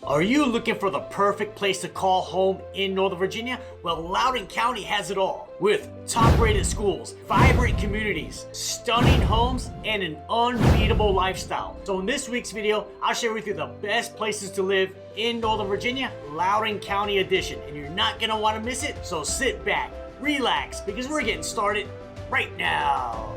Are you looking for the perfect place to call home in Northern Virginia? Well, Loudoun County has it all. With top-rated schools, vibrant communities, stunning homes, and an unbeatable lifestyle. So in this week's video, I'll share with you the best places to live in Northern Virginia, Loudoun County edition. And you're not gonna wanna miss it, so sit back, relax, because we're getting started right now.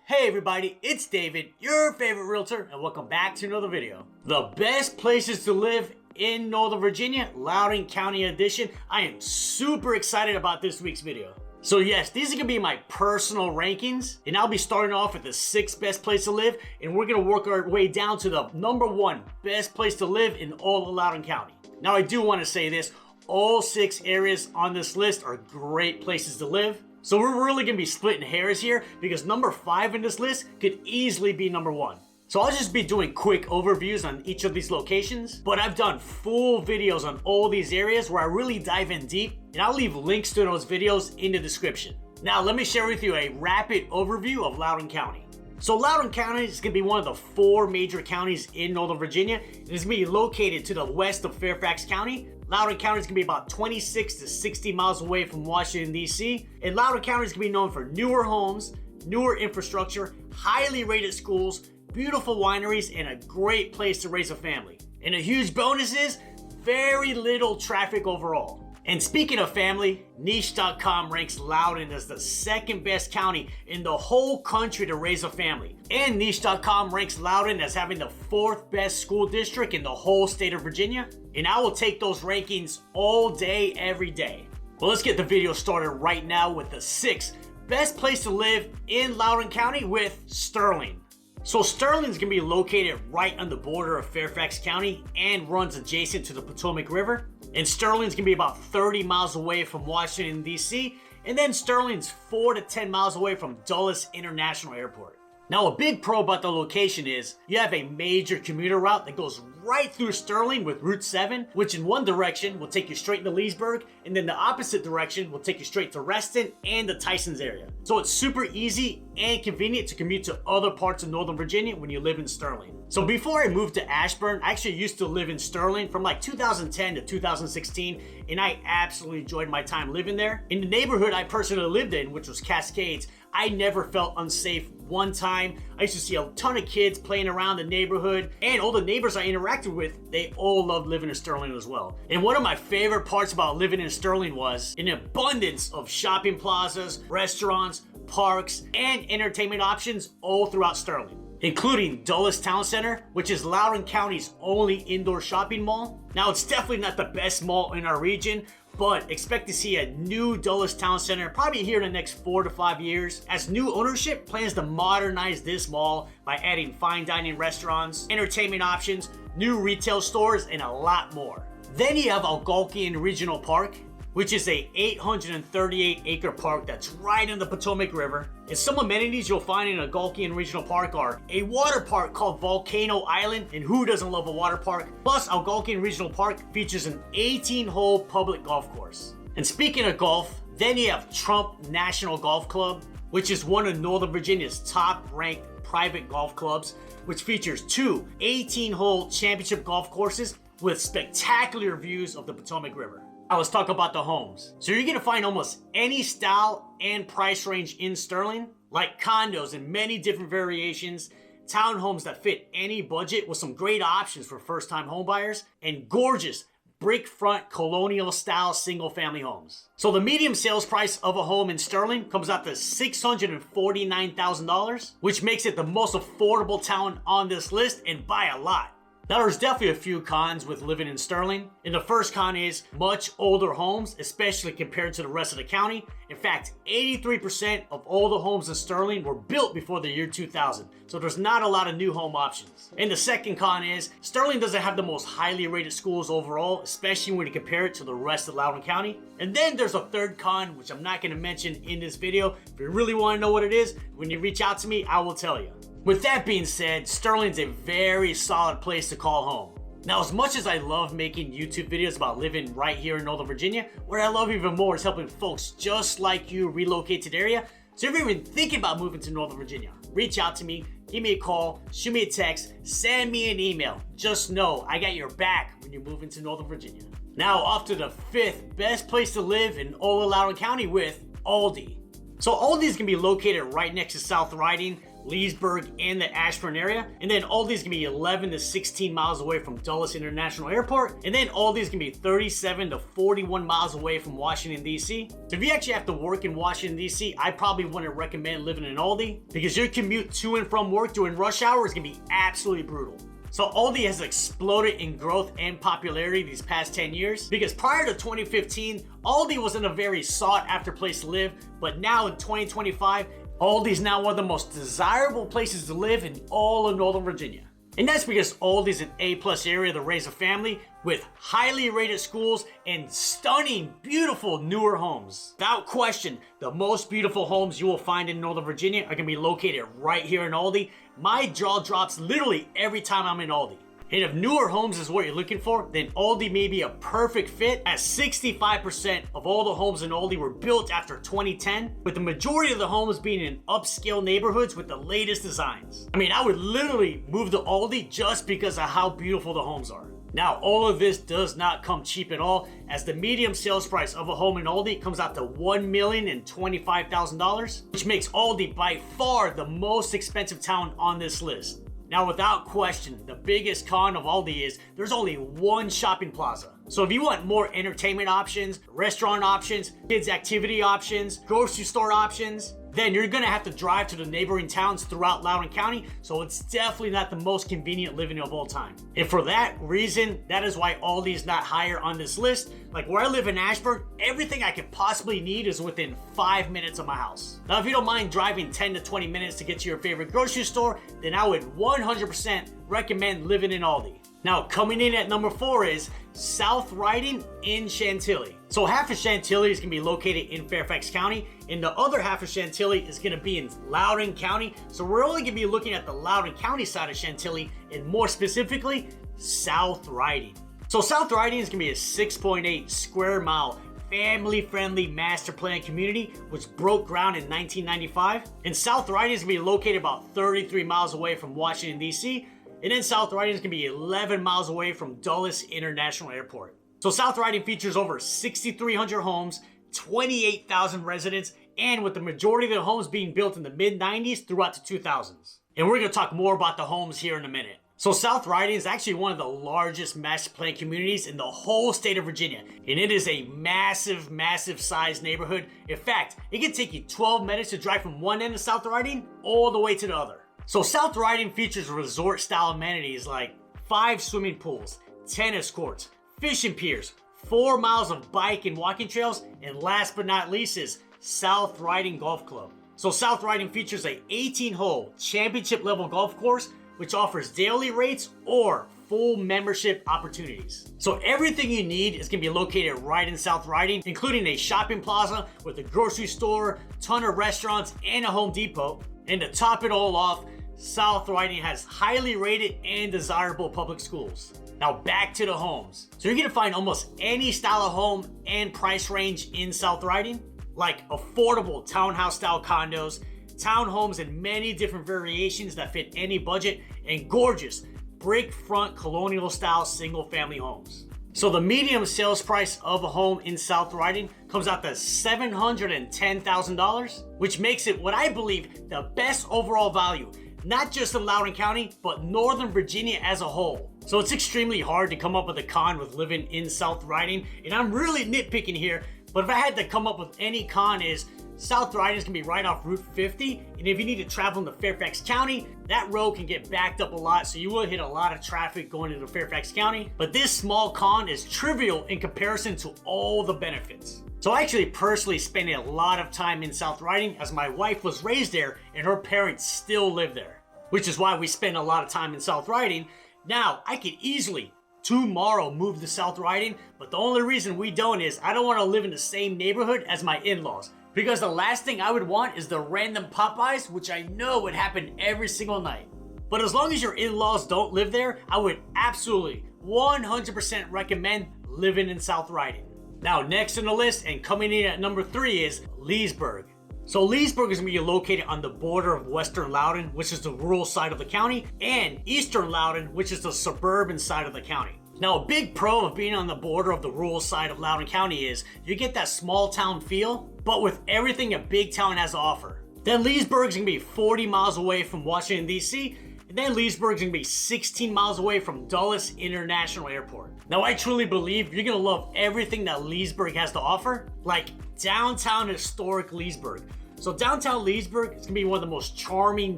Hey everybody, it's David, your favorite realtor, and welcome back to another video. The best places to live in Northern Virginia, Loudoun County edition. I am super excited about this week's video. So yes, these are gonna be my personal rankings, and I'll be starting off with the 6th best place to live, and we're gonna work our way down to the number 1 best place to live in all of Loudoun County. Now I do wanna say this, all 6 areas on this list are great places to live. So we're really going to be splitting hairs here because number 5 in this list could easily be number 1. So I'll just be doing quick overviews on each of these locations, but I've done full videos on all these areas where I really dive in deep, and I'll leave links to those videos in the description. Now let me share with you a rapid overview of Loudoun County. So Loudoun County is going to be one of the 4 major counties in Northern Virginia. It is going to be located to the west of Fairfax County. Loudoun County is going to be about 26 to 60 miles away from Washington, D.C. And Loudoun County is going to be known for newer homes, newer infrastructure, highly rated schools, beautiful wineries, and a great place to raise a family. And a huge bonus is very little traffic overall. And speaking of family, Niche.com ranks Loudoun as the 2nd best county in the whole country to raise a family. And Niche.com ranks Loudoun as having the 4th best school district in the whole state of Virginia. And I will take those rankings all day, every day. Well, let's get the video started right now with the 6th best place to live in Loudoun County with Sterling. So Sterling is going to be located right on the border of Fairfax County and runs adjacent to the Potomac River. And Sterling's going to be about 30 miles away from Washington, D.C. And then Sterling's 4 to 10 miles away from Dulles International Airport. Now, a big pro about the location is you have a major commuter route that goes right through Sterling with Route 7, which in one direction will take you straight to Leesburg, and then the opposite direction will take you straight to Reston and the Tysons area. So it's super easy and convenient to commute to other parts of Northern Virginia when you live in Sterling. So before I moved to Ashburn, I actually used to live in Sterling from like 2010 to 2016, and I absolutely enjoyed my time living there. In the neighborhood I personally lived in, which was Cascades, I never felt unsafe one time. I used to see a ton of kids playing around the neighborhood, and all the neighbors I interacted with, they all loved living in Sterling as well. And one of my favorite parts about living in Sterling was an abundance of shopping plazas, restaurants, parks, and entertainment options all throughout Sterling, including Dulles Town Center, which is Loudoun County's only indoor shopping mall. Now, it's definitely not the best mall in our region, but expect to see a new Dulles Town Center probably here in the next 4 to 5 years, as new ownership plans to modernize this mall by adding fine dining restaurants, entertainment options, new retail stores, and a lot more. Then you have Algonquian Regional Park, which is a 838-acre park that's right on the Potomac River. And some amenities you'll find in Algonquian Regional Park are a water park called Volcano Island, and who doesn't love a water park? Plus, Algonquian Regional Park features an 18-hole public golf course. And speaking of golf, then you have Trump National Golf Club, which is one of Northern Virginia's top-ranked private golf clubs, which features 2 18-hole championship golf courses with spectacular views of the Potomac River. Now let's talk about the homes. So you're gonna find almost any style and price range in Sterling, like condos in many different variations, townhomes that fit any budget with some great options for first-time homebuyers, and gorgeous brick front colonial style single family homes. So the medium sales price of a home in Sterling comes out to $649,000, which makes it the most affordable town on this list, and by a lot. Now, there's definitely a few cons with living in Sterling. And the first con is much older homes, especially compared to the rest of the county. In fact, 83% of all the homes in Sterling were built before the year 2000. So there's not a lot of new home options. And the second con is Sterling doesn't have the most highly rated schools overall, especially when you compare it to the rest of Loudoun County. And then there's a third con, which I'm not going to mention in this video. If you really want to know what it is, when you reach out to me, I will tell you. With that being said, Sterling's a very solid place to call home. Now, as much as I love making YouTube videos about living right here in Northern Virginia, what I love even more is helping folks just like you relocate to the area. So if you're even thinking about moving to Northern Virginia, reach out to me, give me a call, shoot me a text, send me an email. Just know I got your back when you move into Northern Virginia. Now off to the 5th best place to live in all of Loudoun County with Aldie. So Aldie is gonna be located right next to South Riding, Leesburg, and the Ashburn area. And then Aldie is gonna be 11 to 16 miles away from Dulles International Airport. And then Aldie is gonna be 37 to 41 miles away from Washington, D.C. So if you actually have to work in Washington, D.C., I probably wouldn't recommend living in Aldie because your commute to and from work during rush hour is gonna be absolutely brutal. So Aldie has exploded in growth and popularity these past 10 years because prior to 2015, Aldie wasn't a very sought after place to live, but now in 2025, Aldie is now one of the most desirable places to live in all of Northern Virginia. And that's because Aldie is an A+ area to raise a family with highly rated schools and stunning, beautiful, newer homes. Without question, the most beautiful homes you will find in Northern Virginia are gonna be located right here in Aldie. My jaw drops literally every time I'm in Aldie. And if newer homes is what you're looking for, then Aldie may be a perfect fit, as 65% of all the homes in Aldie were built after 2010, with the majority of the homes being in upscale neighborhoods with the latest designs. I mean, I would literally move to Aldie just because of how beautiful the homes are. Now, all of this does not come cheap at all, as the median sales price of a home in Aldie comes out to $1,025,000, which makes Aldie by far the most expensive town on this list. Now, without question, the biggest con of Aldie is there's only one shopping plaza. So if you want more entertainment options, restaurant options, kids activity options, grocery store options, then you're gonna have to drive to the neighboring towns throughout Loudoun County, so it's definitely not the most convenient living of all time. And for that reason, that is why Aldie is not higher on this list. Like where I live in Ashburn, everything I could possibly need is within 5 minutes of my house. Now, if you don't mind driving 10 to 20 minutes to get to your favorite grocery store, then I would 100% recommend living in Aldie. Now, coming in at number 4 is South Riding in Chantilly. So half of Chantilly is gonna be located in Fairfax County, and the other half of Chantilly is gonna be in Loudoun County. So we're only gonna be looking at the Loudoun County side of Chantilly, and more specifically, South Riding. So South Riding is gonna be a 6.8 square mile family-friendly master plan community, which broke ground in 1995. And South Riding is gonna be located about 33 miles away from Washington, D.C., and then South Riding is gonna be 11 miles away from Dulles International Airport. So South Riding features over 6,300 homes, 28,000 residents, and with the majority of the homes being built in the mid-90s throughout the 2000s. And we're gonna talk more about the homes here in a minute. So South Riding is actually one of the largest master plan communities in the whole state of Virginia. And it is a massive, massive sized neighborhood. In fact, it can take you 12 minutes to drive from one end of South Riding all the way to the other. So South Riding features resort style amenities like 5 swimming pools, tennis courts, fishing piers, 4 miles of bike and walking trails, and last but not least is South Riding Golf Club. So South Riding features a 18-hole championship level golf course, which offers daily rates or full membership opportunities. So everything you need is gonna be located right in South Riding, including a shopping plaza with a grocery store, ton of restaurants, and a Home Depot. And to top it all off, South Riding has highly rated and desirable public schools. Now back to the homes. So you're gonna find almost any style of home and price range in South Riding, like affordable townhouse style condos, townhomes in many different variations that fit any budget, and gorgeous brick front colonial style single family homes. So the median sales price of a home in South Riding comes out to $710,000, which makes it what I believe the best overall value, not just in Loudoun County, but Northern Virginia as a whole. So it's extremely hard to come up with a con with living in South Riding, and I'm really nitpicking here, but if I had to come up with any con is South Riding is gonna be right off Route 50, and if you need to travel into Fairfax County, that road can get backed up a lot, so you will hit a lot of traffic going into Fairfax County. But this small con is trivial in comparison to all the benefits. So I actually personally spent a lot of time in South Riding, as my wife was raised there and her parents still live there, which is why we spend a lot of time in South Riding. Now, I could easily tomorrow move to South Riding, but the only reason we don't is I don't want to live in the same neighborhood as my in-laws, because the last thing I would want is the random Popeyes, which I know would happen every single night. But as long as your in-laws don't live there, I would absolutely 100% recommend living in South Riding. Now, next on the list and coming in at number 3 is Leesburg. So Leesburg is going to be located on the border of Western Loudoun, which is the rural side of the county, and Eastern Loudoun, which is the suburban side of the county. Now, a big pro of being on the border of the rural side of Loudoun County is you get that small town feel, but with everything a big town has to offer. Then Leesburg is going to be 40 miles away from Washington, D.C., and then Leesburg is going to be 16 miles away from Dulles International Airport. Now, I truly believe you're going to love everything that Leesburg has to offer, like downtown historic Leesburg. So downtown Leesburg is going to be one of the most charming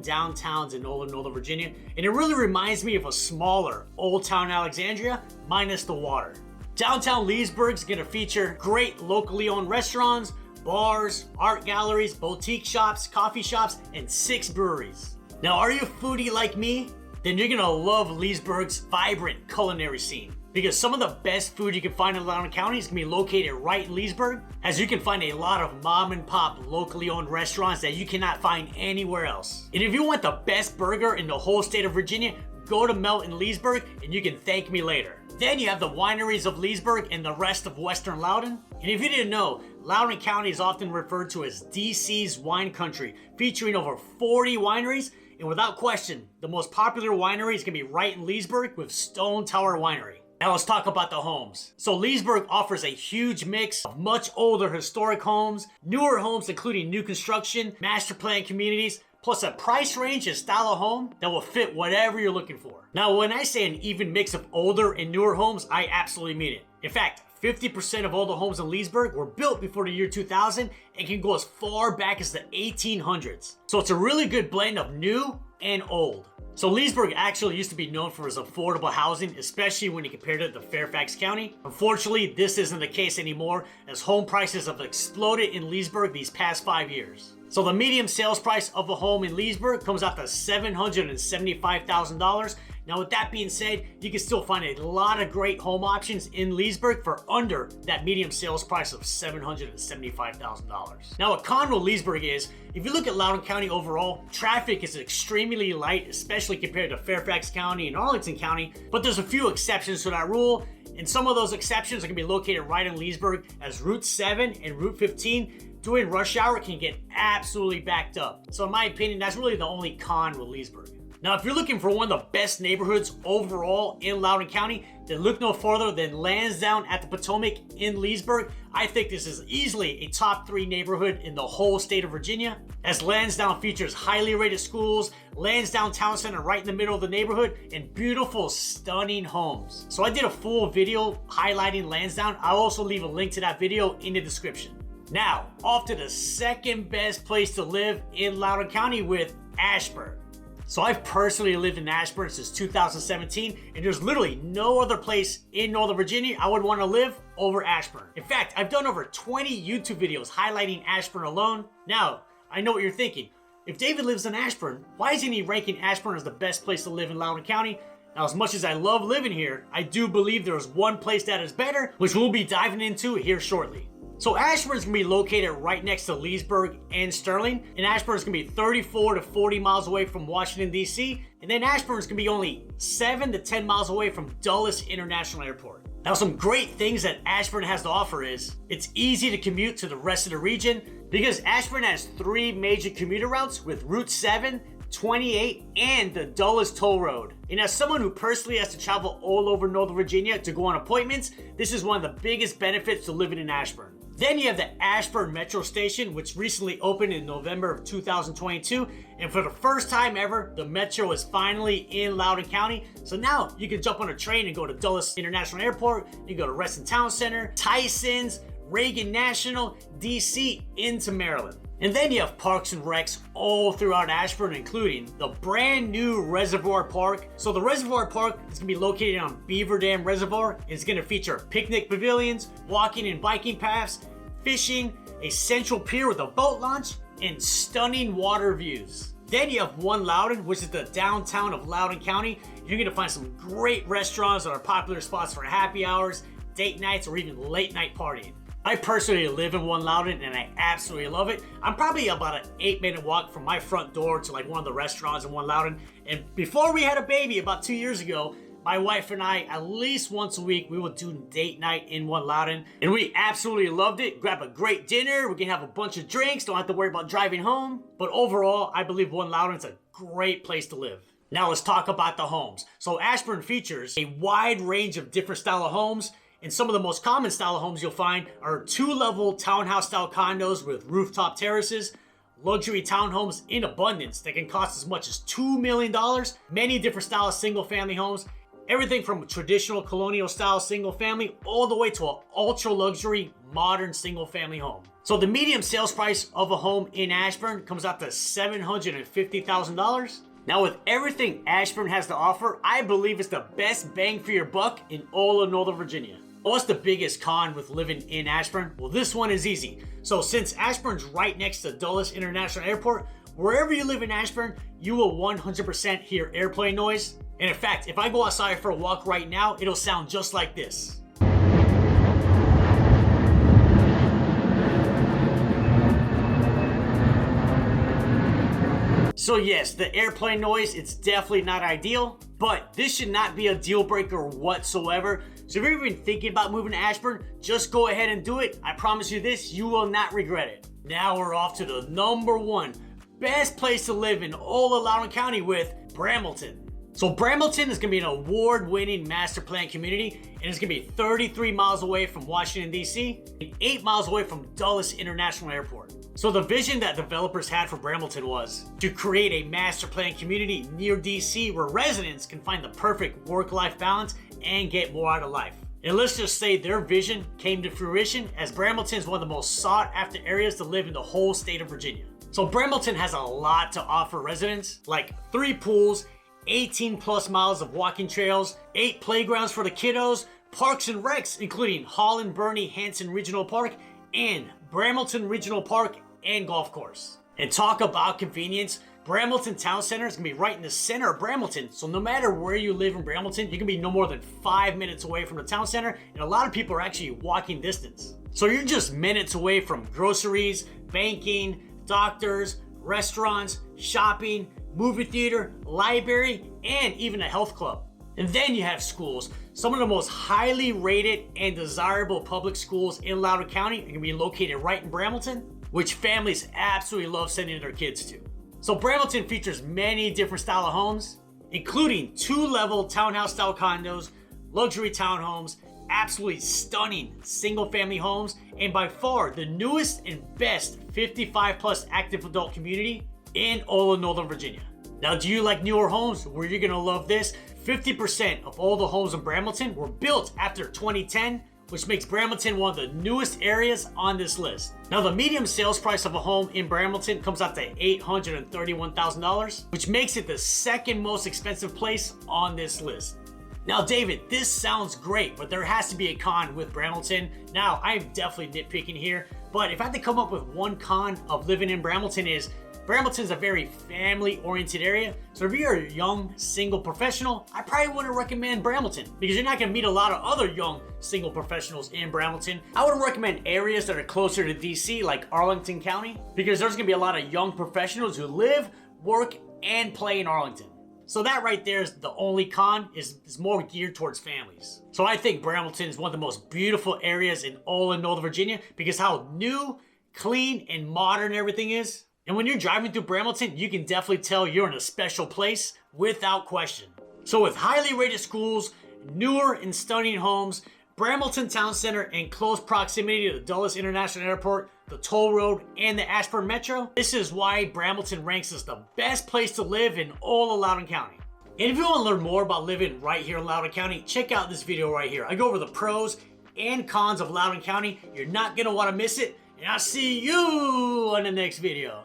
downtowns in all of Northern Virginia, and it really reminds me of a smaller Old Town Alexandria minus the water. Downtown Leesburg is going to feature great locally owned restaurants, bars, art galleries, boutique shops, coffee shops, and 6 breweries. Now, are you a foodie like me? Then you're going to love Leesburg's vibrant culinary scene, because some of the best food you can find in Loudoun County is going to be located right in Leesburg, as you can find a lot of mom and pop locally owned restaurants that you cannot find anywhere else. And if you want the best burger in the whole state of Virginia, go to Melt in Leesburg and you can thank me later. Then you have the wineries of Leesburg and the rest of Western Loudoun. And if you didn't know, Loudoun County is often referred to as DC's wine country, featuring over 40 wineries. And without question, the most popular winery is going to be right in Leesburg with Stone Tower Winery. Now let's talk about the homes. So Leesburg offers a huge mix of much older historic homes, newer homes including new construction, master plan communities, plus a price range and style of home that will fit whatever you're looking for. Now, when I say an even mix of older and newer homes, I absolutely mean it. In fact, 50% of all the homes in Leesburg were built before the year 2000 and can go as far back as the 1800s. So it's a really good blend of new and old. So Leesburg actually used to be known for its affordable housing, especially when you compared it to Fairfax County. Unfortunately, this isn't the case anymore, as home prices have exploded in Leesburg these past 5 years. So the median sales price of a home in Leesburg comes out to $775,000. Now, with that being said, you can still find a lot of great home options in Leesburg for under that medium sales price of $775,000. Now, a con with Leesburg is, if you look at Loudoun County overall, traffic is extremely light, especially compared to Fairfax County and Arlington County, but there's a few exceptions to that rule, and some of those exceptions are going to be located right in Leesburg, as Route 7 and Route 15 during rush hour can get absolutely backed up. So in my opinion, that's really the only con with Leesburg. Now, if you're looking for one of the best neighborhoods overall in Loudoun County, then look no further than Lansdowne at the Potomac in Leesburg. I think this is easily a top 3 neighborhood in the whole state of Virginia, as Lansdowne features highly rated schools, Lansdowne Town Center right in the middle of the neighborhood, and beautiful, stunning homes. So I did a full video highlighting Lansdowne. I'll also leave a link to that video in the description. Now, off to the second best place to live in Loudoun County with Ashburn. So I've personally lived in Ashburn since 2017, and there's literally no other place in Northern Virginia I would want to live over Ashburn. In fact, I've done over 20 YouTube videos highlighting Ashburn alone. Now, I know what you're thinking. If David lives in Ashburn, why isn't he ranking Ashburn as the best place to live in Loudoun County? Now, as much as I love living here, I do believe there is one place that is better, which we'll be diving into here shortly. So Ashburn is going to be located right next to Leesburg and Sterling, and Ashburn is going to be 34 to 40 miles away from Washington, D.C., and then Ashburn is going to be only 7 to 10 miles away from Dulles International Airport. Now, some great things that Ashburn has to offer is it's easy to commute to the rest of the region, because Ashburn has 3 major commuter routes with Route 7, 28, and the Dulles Toll Road. And as someone who personally has to travel all over Northern Virginia to go on appointments, this is one of the biggest benefits to living in Ashburn. Then you have the Ashburn Metro Station, which recently opened in November of 2022. And for the first time ever, the Metro is finally in Loudoun County. So now you can jump on a train and go to Dulles International Airport. You can go to Reston Town Center, Tyson's, Reagan National, DC, into Maryland. And then you have parks and recs all throughout Ashburn, including the brand new Reservoir Park. So the Reservoir Park is going to be located on Beaver Dam Reservoir. It's going to feature picnic pavilions, walking and biking paths, fishing, a central pier with a boat launch, and stunning water views. Then you have One Loudoun, which is the downtown of Loudoun County. You're going to find some great restaurants that are popular spots for happy hours, date nights, or even late night partying. I personally live in one Loudoun and I absolutely love it. I'm probably about an 8-minute walk from my front door to like one of the restaurants in one Loudoun. And before we had a baby about 2 years ago, my wife and I, at least once a week, we would do date night in one Loudoun. And we absolutely loved it. Grab a great dinner, we can have a bunch of drinks, don't have to worry about driving home. But overall, I believe one Loudoun's a great place to live. Now let's talk about the homes. So Ashburn features a wide range of different style of homes. And some of the most common style of homes you'll find are 2-level townhouse style condos with rooftop terraces, luxury townhomes in abundance that can cost as much as $2 million, many different style of single family homes, everything from a traditional colonial style single family all the way to an ultra luxury modern single family home. So the median sales price of a home in Ashburn comes out to $750,000. Now with everything Ashburn has to offer, I believe it's the best bang for your buck in all of Northern Virginia. What's the biggest con with living in Ashburn? Well, this one is easy. So since Ashburn's right next to Dulles International Airport, wherever you live in Ashburn, you will 100% hear airplane noise. And in fact, if I go outside for a walk right now, it'll sound just like this. So yes, the airplane noise, it's definitely not ideal, but this should not be a deal breaker whatsoever. So if you're even thinking about moving to Ashburn, just go ahead and do it. I promise you this, you will not regret it. Now we're off to the #1 best place to live in all of Loudoun County with Brambleton. So Brambleton is gonna be an award-winning master plan community, and it's gonna be 33 miles away from Washington, D.C., and 8 miles away from Dulles International Airport. So the vision that developers had for Brambleton was to create a master plan community near D.C. where residents can find the perfect work-life balance and get more out of life. And let's just say their vision came to fruition, as Brambleton is one of the most sought-after areas to live in the whole state of Virginia. So Brambleton has a lot to offer residents, like 3 pools, 18 plus miles of walking trails, 8 playgrounds for the kiddos, parks and recs including Holland Bernie Hanson Regional Park and Brambleton Regional Park and golf course. And talk about convenience, Brambleton Town Center is gonna be right in the center of Brambleton. So no matter where you live in Brambleton, you can be no more than 5 minutes away from the town center, and a lot of people are actually walking distance. So you're just minutes away from groceries, banking, doctors, restaurants, shopping, movie theater, library, and even a health club. And then you have schools. Some of the most highly rated and desirable public schools in Loudoun County are gonna be located right in Brambleton, which families absolutely love sending their kids to. So Brambleton features many different style of homes, including 2-level townhouse style condos, luxury townhomes, absolutely stunning single family homes, and by far the newest and best 55 plus active adult community in all of Northern Virginia. Now, do you like newer homes? Well, you're gonna love this. 50% of all the homes in Brambleton were built after 2010, which makes Brambleton one of the newest areas on this list. Now, the median sales price of a home in Brambleton comes out to $831,000, which makes it the second most expensive place on this list. Now, David, this sounds great, but there has to be a con with Brambleton. Now, I'm definitely nitpicking here, but if I had to come up with one con of living in Brambleton is Brambleton's a very family-oriented area, so if you're a young, single professional, I probably wouldn't recommend Brambleton because you're not gonna meet a lot of other young, single professionals in Brambleton. I would recommend areas that are closer to DC, like Arlington County, because there's gonna be a lot of young professionals who live, work, and play in Arlington. So that right there is the only con, is more geared towards families. So I think Brambleton is one of the most beautiful areas in all of Northern Virginia because how new, clean, and modern everything is. And when you're driving through Brambleton, you can definitely tell you're in a special place without question. So with highly rated schools, newer and stunning homes, Brambleton Town Center in close proximity to the Dulles International Airport, the toll road, and the Ashburn Metro, this is why Brambleton ranks as the best place to live in all of Loudoun County. And if you want to learn more about living right here in Loudoun County, check out this video right here. I go over the pros and cons of Loudoun County. You're not going to want to miss it. And I'll see you on the next video.